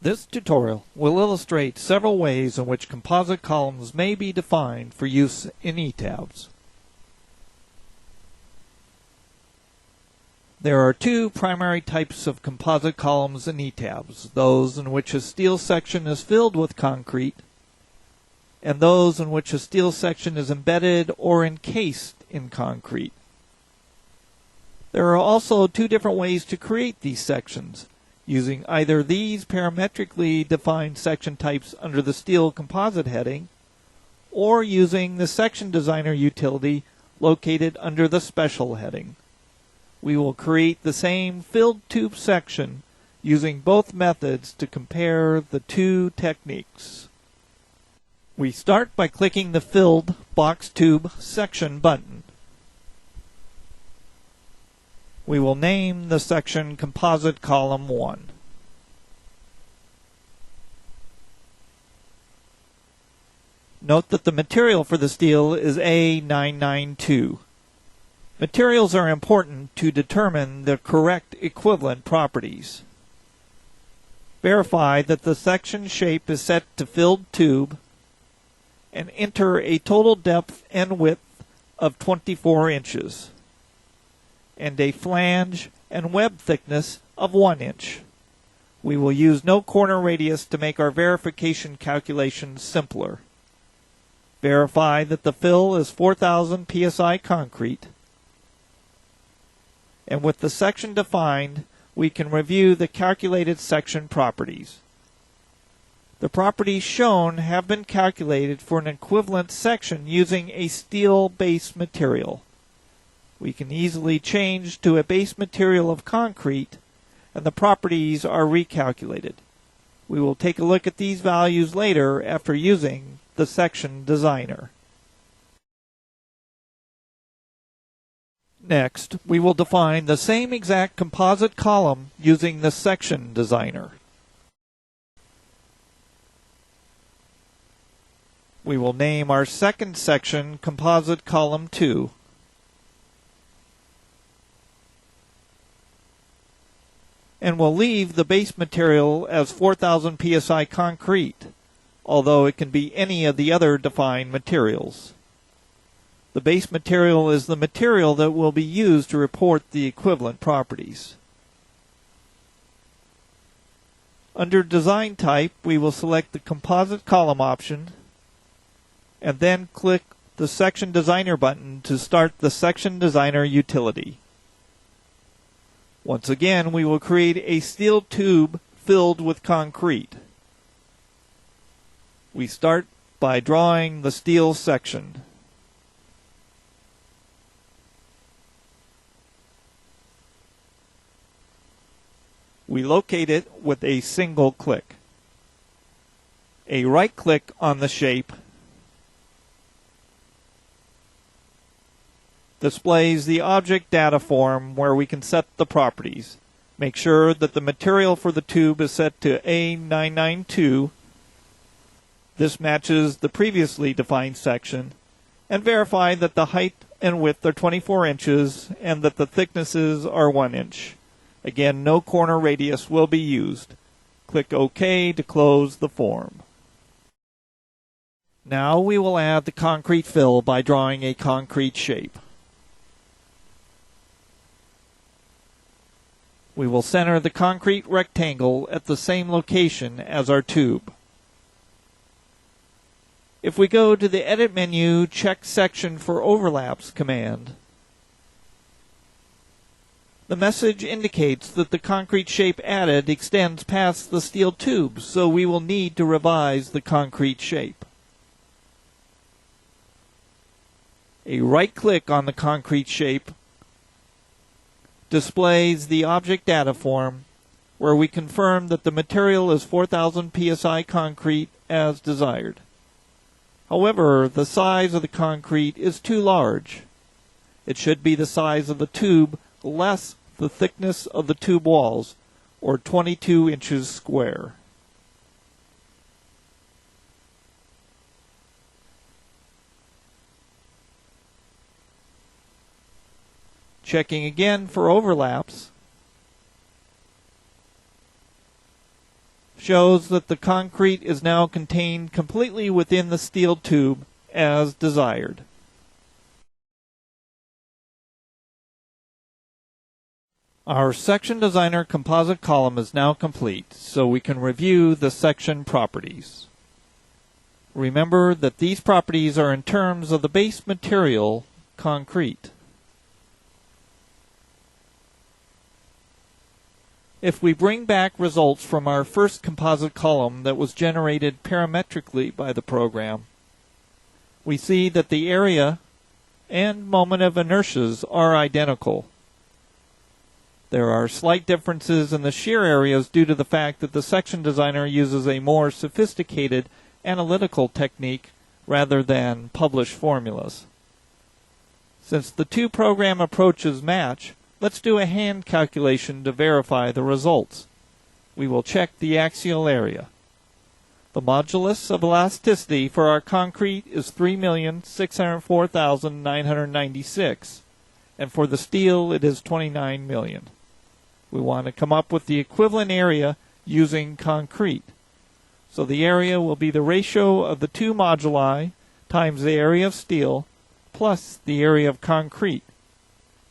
This tutorial will illustrate several ways in which composite columns may be defined for use in ETABS. There are two primary types of composite columns in ETABS, those in which a steel section is filled with concrete, and those in which a steel section is embedded or encased in concrete. There are also two different ways to create these sections, using either these parametrically defined section types under the steel composite heading, or using the section designer utility located under the special heading. We will create the same filled tube section using both methods to compare the two techniques. We start by clicking the Filled Box Tube Section button. We will name the section Composite Column 1. Note that the material for the steel is A992. Materials are important to determine the correct equivalent properties. Verify that the section shape is set to filled tube and enter a total depth and width of 24 inches and a flange and web thickness of 1 inch. We will use no corner radius to make our verification calculations simpler. Verify that the fill is 4,000 psi concrete. And with the section defined, we can review the calculated section properties. The properties shown have been calculated for an equivalent section using a steel base material. We can easily change to a base material of concrete, and the properties are recalculated. We will take a look at these values later after using the section designer. Next, we will define the same exact composite column using the section designer. We will name our second section Composite Column 2. And we'll leave the base material as 4,000 psi concrete, although it can be any of the other defined materials. The base material is the material that will be used to report the equivalent properties. Under Design Type, we will select the Composite Column option and then click the Section Designer button to start the Section Designer utility. Once again, we will create a steel tube filled with concrete. We start by drawing the steel section. We locate it with a single click. A right click on the shape displays the object data form where we can set the properties. Make sure that the material for the tube is set to A992. This matches the previously defined section, and verify that the height and width are 24 inches and that the thicknesses are 1 inch. Again, no corner radius will be used. Click OK to close the form. Now we will add the concrete fill by drawing a concrete shape. We will center the concrete rectangle at the same location as our tube. If we go to the Edit menu, check Section for Overlaps command, the message indicates that the concrete shape added extends past the steel tube, so we will need to revise the concrete shape. A right click on the concrete shape displays the object data form where we confirm that the material is 4,000 psi concrete as desired. However, the size of the concrete is too large. It should be the size of the tube less the thickness of the tube walls, or 22 inches square. Checking again for overlaps shows that the concrete is now contained completely within the steel tube as desired. Our Section Designer composite column is now complete, so we can review the section properties. Remember that these properties are in terms of the base material, concrete. If we bring back results from our first composite column that was generated parametrically by the program, we see that the area and moment of inertias are identical. There are slight differences in the shear areas due to the fact that the Section Designer uses a more sophisticated analytical technique rather than published formulas. Since the two program approaches match, let's do a hand calculation to verify the results. We will check the axial area. The modulus of elasticity for our concrete is 3,604,996, and for the steel it is 29 million. We want to come up with the equivalent area using concrete. So the area will be the ratio of the two moduli times the area of steel plus the area of concrete,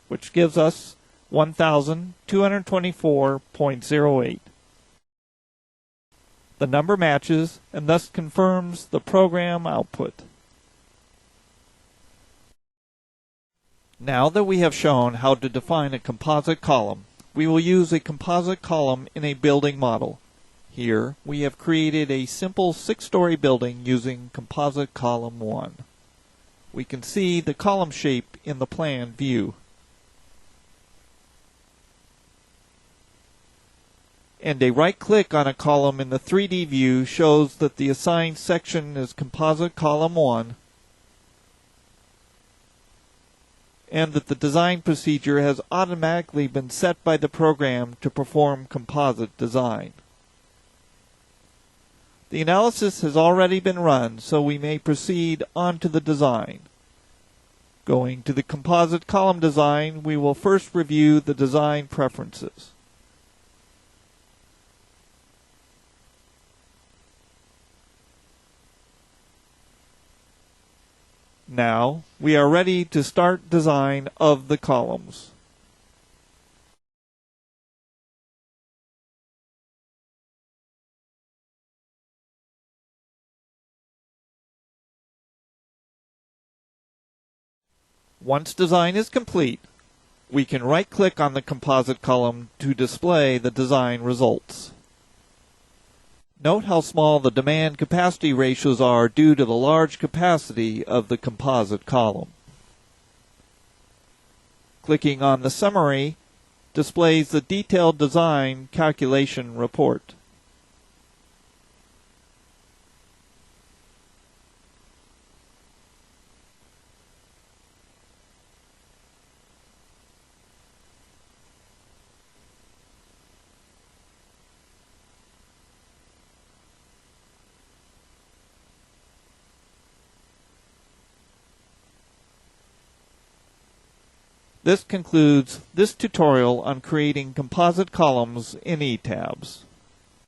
which gives us 1,224.08. The number matches and thus confirms the program output. Now that we have shown how to define a composite column, we will use a composite column in a building model. Here, we have created a simple 6-story building using composite column 1. We can see the column shape in the plan view. And a right-click on a column in the 3D view shows that the assigned section is composite column 1, and that the design procedure has automatically been set by the program to perform composite design. The analysis has already been run, so we may proceed on to the design. Going to the composite column design, we will first review the design preferences. Now, we are ready to start design of the columns. Once design is complete, we can right-click on the composite column to display the design results. Note how small the demand-capacity ratios are due to the large capacity of the composite column. Clicking on the summary displays the detailed design calculation report. This concludes this tutorial on creating composite columns in ETABS.